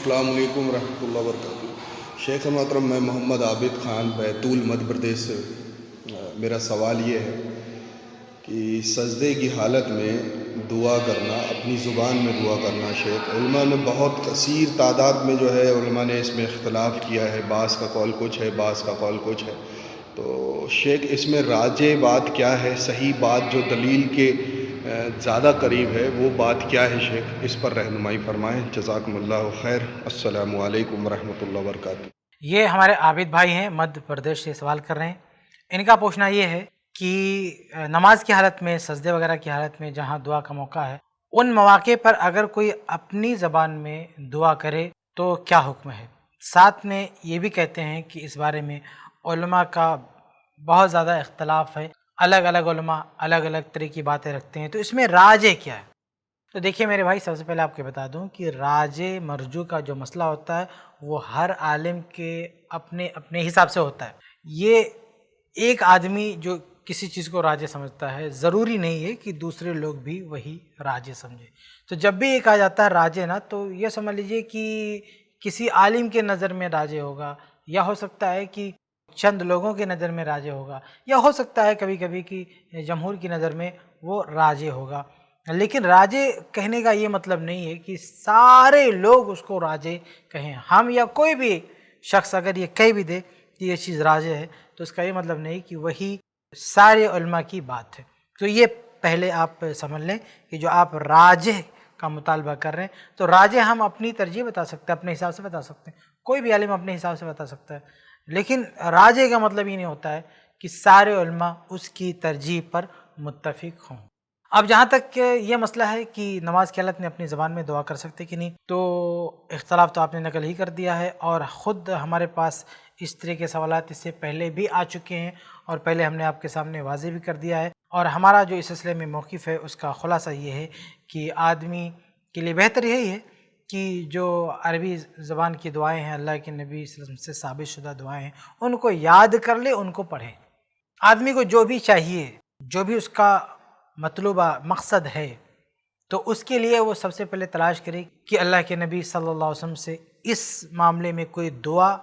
السلام علیکم ورحمۃ اللہ وبرکاتہ۔ شیخ محترم، میں محمد عابد خان بیتول مدھیہ پردیش سے۔ میرا سوال یہ ہے کہ سجدے کی حالت میں دعا کرنا، اپنی زبان میں دعا کرنا، شیخ علماء نے بہت کثیر تعداد میں جو ہے علماء نے اس میں اختلاف کیا ہے، بعض کا قول کچھ ہے، بعض کا قول کچھ ہے۔ تو شیخ اس میں راجح بات کیا ہے؟ صحیح بات جو دلیل کے زیادہ قریب ہے وہ بات کیا ہے شیخ؟ اس پر رہنمائی فرمائیں، جزاکم اللہ خیر۔ السلام علیکم ورحمۃ اللہ وبرکاتہ۔ یہ ہمارے عابد بھائی ہیں، مدھیہ پردیش سے سوال کر رہے ہیں۔ ان کا پوچھنا یہ ہے کہ نماز کی حالت میں، سجدے وغیرہ کی حالت میں جہاں دعا کا موقع ہے، ان مواقع پر اگر کوئی اپنی زبان میں دعا کرے تو کیا حکم ہے؟ ساتھ میں یہ بھی کہتے ہیں کہ اس بارے میں علماء کا بہت زیادہ اختلاف ہے، الگ الگ علماء الگ الگ طرح کی باتیں رکھتے ہیں، تو اس میں راجح کیا ہے؟ تو دیکھیے میرے بھائی، سب سے پہلے آپ کو بتا دوں کہ راجح مرجو کا جو مسئلہ ہوتا ہے وہ ہر عالم کے اپنے اپنے حساب سے ہوتا ہے۔ یہ ایک آدمی جو کسی چیز کو راجح سمجھتا ہے، ضروری نہیں ہے کہ دوسرے لوگ بھی وہی راجح سمجھے۔ تو جب بھی یہ کہا جاتا ہے راجح نا، تو یہ سمجھ لیجئے کہ کسی عالم کے نظر میں راجح ہوگا، یا ہو سکتا ہے کہ چند لوگوں کے نظر میں راجح ہوگا، یا ہو سکتا ہے کبھی کبھی کہ جمہور کی نظر میں وہ راجح ہوگا۔ لیکن راجح کہنے کا یہ مطلب نہیں ہے کہ سارے لوگ اس کو راجح کہیں۔ ہم یا کوئی بھی شخص اگر یہ کہہ بھی دے کہ یہ چیز راجح ہے، تو اس کا یہ مطلب نہیں کہ وہی سارے علماء کی بات ہے۔ تو یہ پہلے آپ سمجھ لیں کہ جو آپ راجح کا مطالبہ کر رہے ہیں، تو راجح ہم اپنی ترجیح بتا سکتے ہیں، اپنے حساب سے بتا سکتے ہیں، کوئی بھی عالم اپنے حساب سے بتا سکتا ہے۔ لیکن راجح کا مطلب یہ نہیں ہوتا ہے کہ سارے علماء اس کی ترجیح پر متفق ہوں۔ اب جہاں تک یہ مسئلہ ہے کہ نماز کی حالت میں اپنی زبان میں دعا کر سکتے کہ نہیں، تو اختلاف تو آپ نے نقل ہی کر دیا ہے، اور خود ہمارے پاس اس طرح کے سوالات اس سے پہلے بھی آ چکے ہیں، اور پہلے ہم نے آپ کے سامنے واضح بھی کر دیا ہے۔ اور ہمارا جو اس سلسلے میں موقف ہے اس کا خلاصہ یہ ہے کہ آدمی کے لیے بہتر یہی ہے کہ جو عربی زبان کی دعائیں ہیں، اللہ کے نبی صلی اللہ علیہ وسلم سے ثابت شدہ دعائیں ہیں، ان کو یاد کر لے، ان کو پڑھے۔ آدمی کو جو بھی چاہیے، جو بھی اس کا مطلوبہ مقصد ہے، تو اس کے لیے وہ سب سے پہلے تلاش کرے کہ اللہ کے نبی صلی اللہ علیہ وسلم سے اس معاملے میں کوئی دعا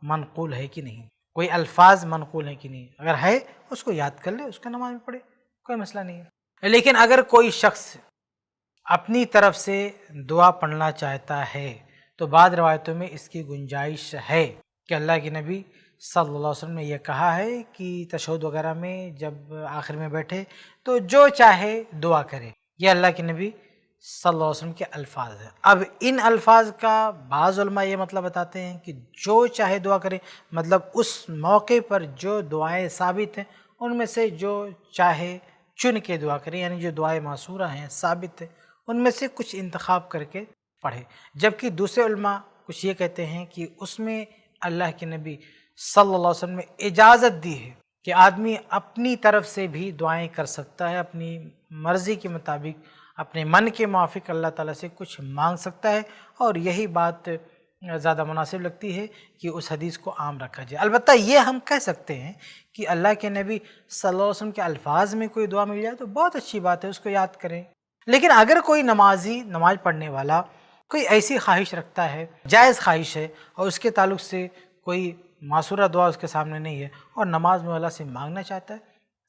منقول ہے کہ نہیں، کوئی الفاظ منقول ہے کہ نہیں۔ اگر ہے اس کو یاد کر لے، اس کا نماز میں پڑھے، کوئی مسئلہ نہیں ہے۔ لیکن اگر کوئی شخص اپنی طرف سے دعا پڑھنا چاہتا ہے، تو بعض روایتوں میں اس کی گنجائش ہے کہ اللہ کے نبی صلی اللہ علیہ وسلم نے یہ کہا ہے کہ تشہد وغیرہ میں جب آخر میں بیٹھے تو جو چاہے دعا کرے۔ یہ اللہ کے نبی صلی اللہ علیہ وسلم کے الفاظ ہیں۔ اب ان الفاظ کا بعض علماء یہ مطلب بتاتے ہیں کہ جو چاہے دعا کرے، مطلب اس موقع پر جو دعائیں ثابت ہیں ان میں سے جو چاہے چن کے دعا کرے، یعنی جو دعائیں معصورہ ہیں، ثابت ہیں، ان میں سے کچھ انتخاب کر کے پڑھے۔ جبکہ دوسرے علماء کچھ یہ کہتے ہیں کہ اس میں اللہ کے نبی صلی اللہ علیہ وسلم نے اجازت دی ہے کہ آدمی اپنی طرف سے بھی دعائیں کر سکتا ہے، اپنی مرضی کے مطابق، اپنے من کے موافق اللہ تعالیٰ سے کچھ مانگ سکتا ہے، اور یہی بات زیادہ مناسب لگتی ہے کہ اس حدیث کو عام رکھا جائے۔ البتہ یہ ہم کہہ سکتے ہیں کہ اللہ کے نبی صلی اللہ علیہ وسلم کے الفاظ میں کوئی دعا مل جائے تو بہت اچھی بات ہے، اس کو یاد کریں۔ لیکن اگر کوئی نمازی، نماز پڑھنے والا کوئی ایسی خواہش رکھتا ہے، جائز خواہش ہے، اور اس کے تعلق سے کوئی معصورہ دعا اس کے سامنے نہیں ہے، اور نماز میں اللہ سے مانگنا چاہتا ہے،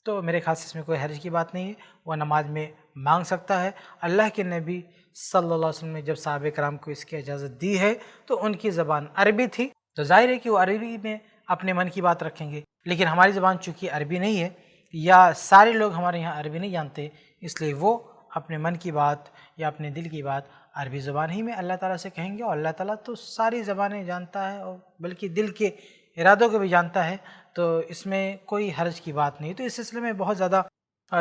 تو میرے خیال سے اس میں کوئی حرج کی بات نہیں ہے، وہ نماز میں مانگ سکتا ہے۔ اللہ کے نبی صلی اللہ علیہ وسلم نے جب صحابہ کرام کو اس کی اجازت دی ہے تو ان کی زبان عربی تھی، تو ظاہر ہے کہ وہ عربی میں اپنے من کی بات رکھیں گے۔ لیکن ہماری زبان چونکہ عربی نہیں ہے، یا سارے لوگ ہمارے یہاں عربی نہیں جانتے، اس لیے وہ اپنے من کی بات یا اپنے دل کی بات عربی زبان ہی میں اللہ تعالیٰ سے کہیں گے، اور اللہ تعالیٰ تو ساری زبانیں جانتا ہے، اور بلکہ دل کے ارادوں کو بھی جانتا ہے، تو اس میں کوئی حرج کی بات نہیں۔ تو اس سلسلے میں بہت زیادہ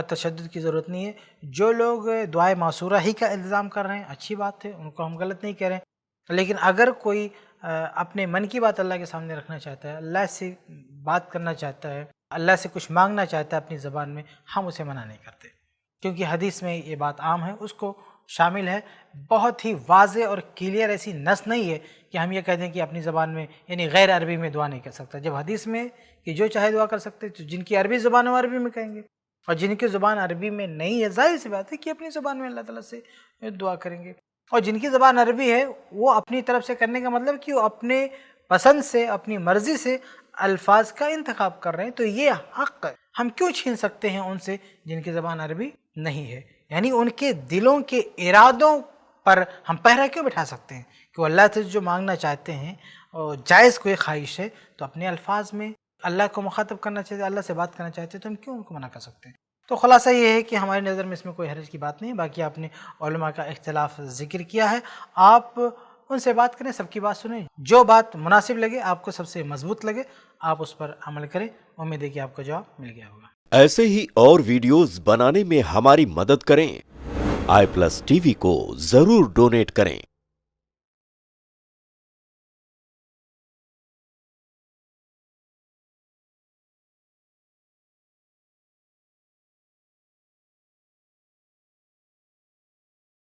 تشدد کی ضرورت نہیں ہے۔ جو لوگ دعائے معصورہ ہی کا الزام کر رہے ہیں، اچھی بات ہے، ان کو ہم غلط نہیں کہہ رہے ہیں، لیکن اگر کوئی اپنے من کی بات اللہ کے سامنے رکھنا چاہتا ہے، اللہ سے بات کرنا چاہتا ہے، اللہ سے کچھ مانگنا چاہتا ہے اپنی زبان میں، ہم اسے منع نہیں کرتے، کیونکہ حدیث میں یہ بات عام ہے، اس کو شامل ہے۔ بہت ہی واضح اور کلیئر ایسی نص نہیں ہے کہ ہم یہ کہہ دیں کہ اپنی زبان میں، یعنی غیر عربی میں دعا نہیں کر سکتا۔ جب حدیث میں کہ جو چاہے دعا کر سکتے، تو جن کی عربی زبان ہے وہ عربی میں کہیں گے، اور جن کی زبان عربی میں نہیں ہے، ظاہر سی بات ہے کہ اپنی زبان میں اللہ تعالیٰ سے دعا کریں گے۔ اور جن کی زبان عربی ہے وہ اپنی طرف سے کرنے کا مطلب کہ وہ اپنے پسند سے اپنی مرضی سے الفاظ کا انتخاب کر رہے ہیں، تو یہ حق ہم کیوں چھین سکتے ہیں ان سے جن کی زبان عربی نہیں ہے؟ یعنی ان کے دلوں کے ارادوں پر ہم پہرا کیوں بٹھا سکتے ہیں کہ وہ اللہ سے جو مانگنا چاہتے ہیں اور جائز کوئی خواہش ہے تو اپنے الفاظ میں اللہ کو مخاطب کرنا چاہتے، اللہ سے بات کرنا چاہتے ہیں، تو ہم کیوں ان کو منع کر سکتے ہیں؟ تو خلاصہ یہ ہے کہ ہماری نظر میں اس میں کوئی حرج کی بات نہیں ہے۔ باقی آپ نے علماء کا اختلاف ذکر کیا ہے، آپ ان سے بات کریں، سب کی بات سنیں، جو بات مناسب لگے، آپ کو سب سے مضبوط لگے، آپ اس پر عمل کریں۔ امید ہے کہ آپ کو جواب مل گیا ہوگا۔ ایسے ہی اور ویڈیوز بنانے میں ہماری مدد کریں۔ آئی پلس ٹی وی کو ضرور ڈونیٹ کریں۔